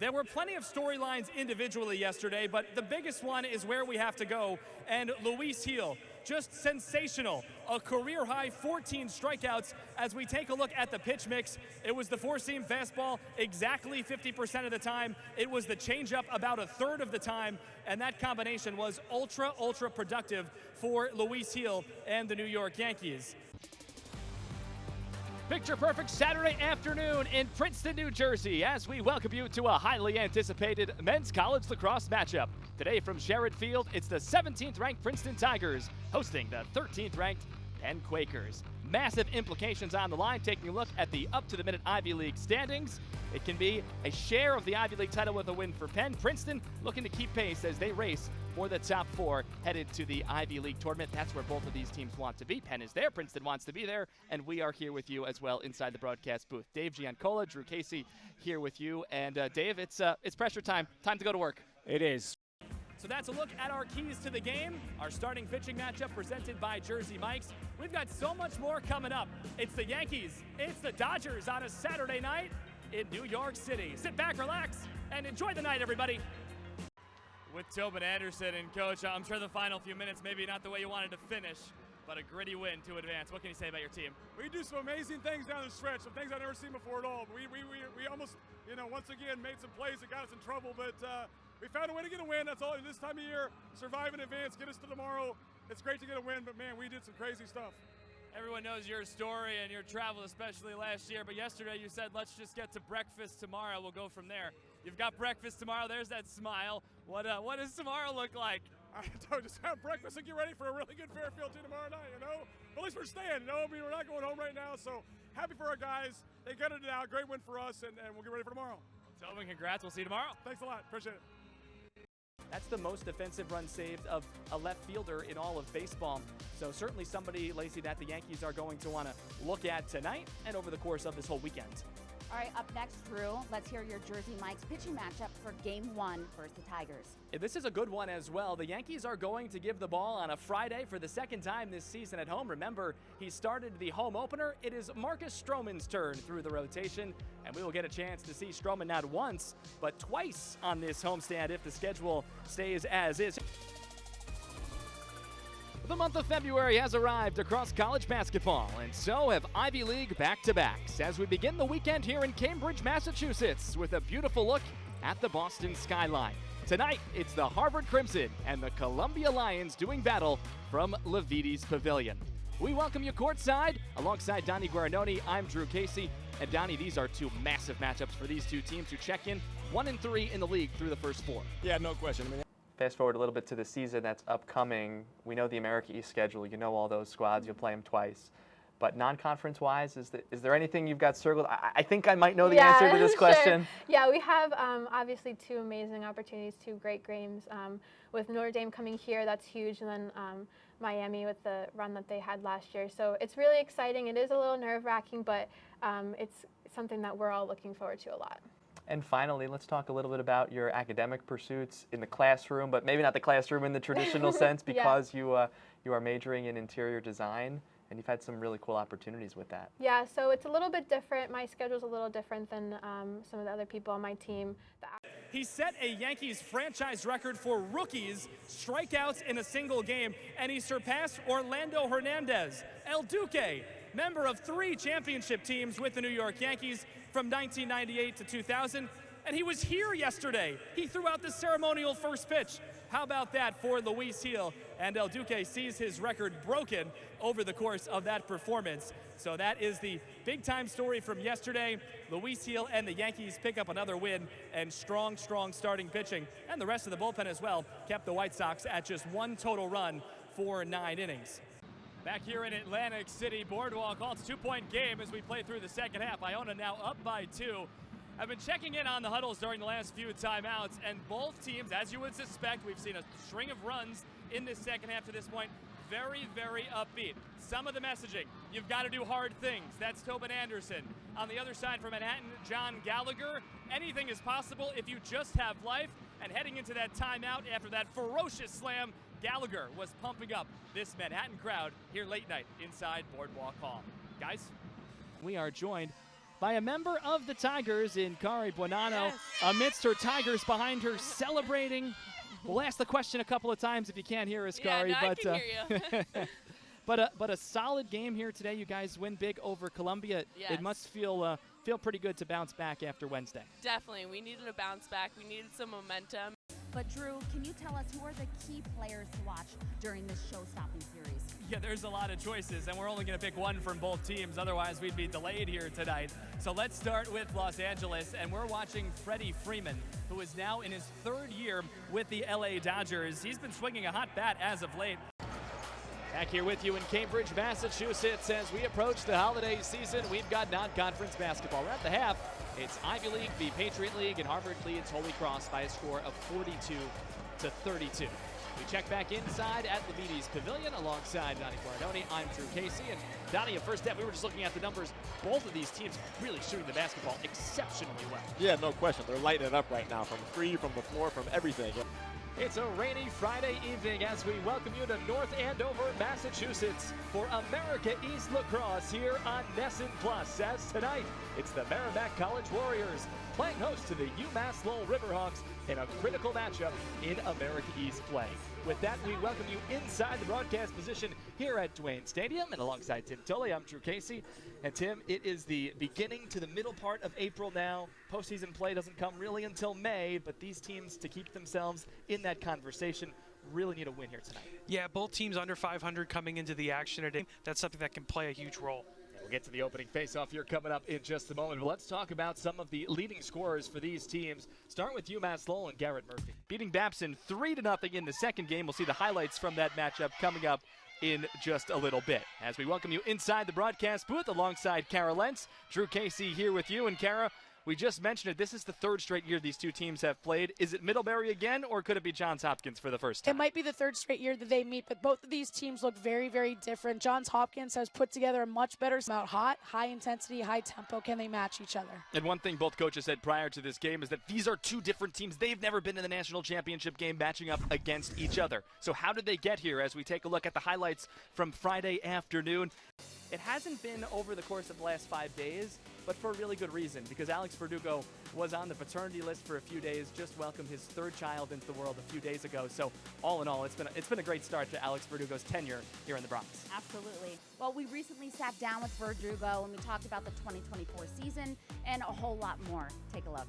There were plenty of storylines individually yesterday, but the biggest one is where we have to go. And Luis Gil, just sensational. A career-high 14 strikeouts as we take a look at the pitch mix. It was the four-seam fastball exactly 50% of the time. It was the changeup about a third of the time. And that combination was ultra productive for Luis Gil and the New York Yankees. Picture perfect Saturday afternoon in Princeton, New Jersey, as we welcome you to a highly anticipated men's college lacrosse matchup. Today from Sherrod Field, it's the 17th ranked Princeton Tigers hosting the 13th ranked Penn Quakers. Massive implications on the line, taking a look at the up-to-the-minute Ivy League standings. It can be a share of the Ivy League title with a win for Penn. Princeton looking to keep pace as they race for the top four headed to the Ivy League tournament. That's where both of these teams want to be. Penn is there, Princeton wants to be there, and we are here with you as well inside the broadcast booth. Dave Giancola, Drew Casey here with you, and Dave, it's pressure time. Time to go to work. It is. So that's a look at our keys to the game, our starting pitching matchup presented by Jersey Mike's. We've got so much more coming up. It's the Yankees, it's the Dodgers on a Saturday night in New York City. Sit back, relax, and enjoy the night, everybody. With Tobin Anderson and Coach, I'm sure the final few minutes, maybe not the way you wanted to finish, but a gritty win to advance. What can you say about your team? We do some amazing things down the stretch, some things I've never seen before at all. We almost, once again made some plays that got us in trouble, but we found a way to get a win. That's all. This time of year, survive in advance, get us to tomorrow. It's great to get a win, but man, we did some crazy stuff. Everyone knows your story and your travel, especially last year, but yesterday you said, let's just get to breakfast tomorrow. We'll go from there. You've got breakfast tomorrow. There's that smile. What does tomorrow look like? I don't just have breakfast and get ready for a really good Fairfield team tomorrow night, But at least we're staying, we're not going home right now, so happy for our guys. They gutted it out. Great win for us, and we'll get ready for tomorrow. Tobin, congrats. We'll see you tomorrow. Thanks a lot. Appreciate it. That's the most defensive run saved of a left fielder in all of baseball. So certainly somebody, Lacey, that the Yankees are going to want to look at tonight and over the course of this whole weekend. All right, up next, Drew, let's hear your Jersey Mike's pitching matchup for Game 1 versus the Tigers. This is a good one as well. The Yankees are going to give the ball on a Friday for the second time this season at home. Remember, he started the home opener. It is Marcus Stroman's turn through the rotation, and we will get a chance to see Stroman not once, but twice on this homestand if the schedule stays as is. The month of February has arrived across college basketball, and so have Ivy League back-to-backs as we begin the weekend here in Cambridge, Massachusetts with a beautiful look at the Boston skyline. Tonight, it's the Harvard Crimson and the Columbia Lions doing battle from Levites Pavilion. We welcome you courtside. Alongside Donnie Guarinoni, I'm Drew Casey. And Donnie, these are two massive matchups for these two teams who check in 1-3 in the league through the first four. Yeah, no question. Fast forward a little bit to the season that's upcoming. We know the America East schedule. You know all those squads. You'll play them twice. But non-conference wise, is there anything you've got circled? I think I might know the answer to this question. Yeah, we have obviously two amazing opportunities, two great games. With Notre Dame coming here, that's huge, and then Miami with the run that they had last year. So it's really exciting. It is a little nerve-wracking, but it's something that we're all looking forward to a lot. And finally, let's talk a little bit about your academic pursuits in the classroom, but maybe not the classroom in the traditional sense, because you are majoring in interior design, and you've had some really cool opportunities with that. Yeah, so it's a little bit different. My schedule's a little different than some of the other people on my team. He set a Yankees franchise record for rookies strikeouts in a single game, and he surpassed Orlando Hernandez, El Duque, member of 3 championship teams with the New York Yankees from 1998 to 2000, and he was here yesterday. He threw out the ceremonial first pitch. How about that for Luis Gil? And El Duque sees his record broken over the course of that performance. So that is the big-time story from yesterday. Luis Gil and the Yankees pick up another win, and strong starting pitching. And the rest of the bullpen as well kept the White Sox at just 1 total run for 9 innings. Back here in Atlantic City Boardwalk, it's a 2-point game as we play through the second half. Iona now up by 2. I've been checking in on the huddles during the last few timeouts, and both teams, as you would suspect, we've seen a string of runs in this second half to this point, very upbeat. Some of the messaging, you've got to do hard things. That's Tobin Anderson. On the other side from Manhattan, John Gallagher. Anything is possible if you just have life. And heading into that timeout after that ferocious slam, Gallagher was pumping up this Manhattan crowd here late night inside Boardwalk Hall. Guys, we are joined by a member of the Tigers in Kari Buonanno. Yes. Amidst her Tigers behind her celebrating. We'll ask the question a couple of times if you can't hear us, Kari. Yeah, no, I can hear you. But a solid game here today. You guys win big over Columbia. Yes. It must feel pretty good to bounce back after Wednesday. Definitely. We needed a bounce back. We needed some momentum. But Drew, can you tell us who are the key players to watch during this show-stopping series? Yeah, there's a lot of choices, and we're only going to pick one from both teams. Otherwise, we'd be delayed here tonight. So let's start with Los Angeles, and we're watching Freddie Freeman, who is now in his 3rd year with the LA Dodgers. He's been swinging a hot bat as of late. Back here with you in Cambridge, Massachusetts. As we approach the holiday season, we've got non-conference basketball. We're at the half. It's Ivy League v. Patriot League, and Harvard leads Holy Cross by a score of 42-32. We check back inside at Levites Pavilion alongside Donnie Guardoni. I'm Drew Casey. And Donnie, at first step, we were just looking at the numbers. Both of these teams really shooting the basketball exceptionally well. Yeah, no question. They're lighting it up right now from three, from the floor, from everything. It's a rainy Friday evening as we welcome you to North Andover, Massachusetts for America East Lacrosse here on NESN Plus. As tonight, it's the Merrimack College Warriors playing host to the UMass Lowell Riverhawks in a critical matchup in America East play. With that, we welcome you inside the broadcast position here at Duane Stadium, and alongside Tim Tully, I'm Drew Casey. And Tim, it is the beginning to the middle part of April now. Postseason play doesn't come really until May, but these teams, to keep themselves in that conversation, really need a win here tonight. Yeah, both teams under 500 coming into the action today. That's something that can play a huge role. We'll get to the opening face-off here coming up in just a moment. But let's talk about some of the leading scorers for these teams. Start with UMass Lowell and Garrett Murphy. Beating Babson 3-0 in the second game. We'll see the highlights from that matchup coming up in just a little bit. As we welcome you inside the broadcast booth alongside Kara Lentz. Drew Casey here with you. And Kara, we just mentioned it. This is the 3rd straight year these two teams have played. Is it Middlebury again, or could it be Johns Hopkins for the first time? It might be the 3rd straight year that they meet, but both of these teams look very, very different. Johns Hopkins has put together a much better amount. High intensity, high tempo. Can they match each other? And one thing both coaches said prior to this game is that these are two different teams. They've never been in the national championship game matching up against each other. So how did they get here as we take a look at the highlights from Friday afternoon? It hasn't been over the course of the last 5 days, but for a really good reason, because Alex Verdugo was on the paternity list for a few days, just welcomed his 3rd child into the world a few days ago. So all in all, it's been a great start to Alex Verdugo's tenure here in the Bronx. Absolutely. Well, we recently sat down with Verdugo and we talked about the 2024 season and a whole lot more. Take a look.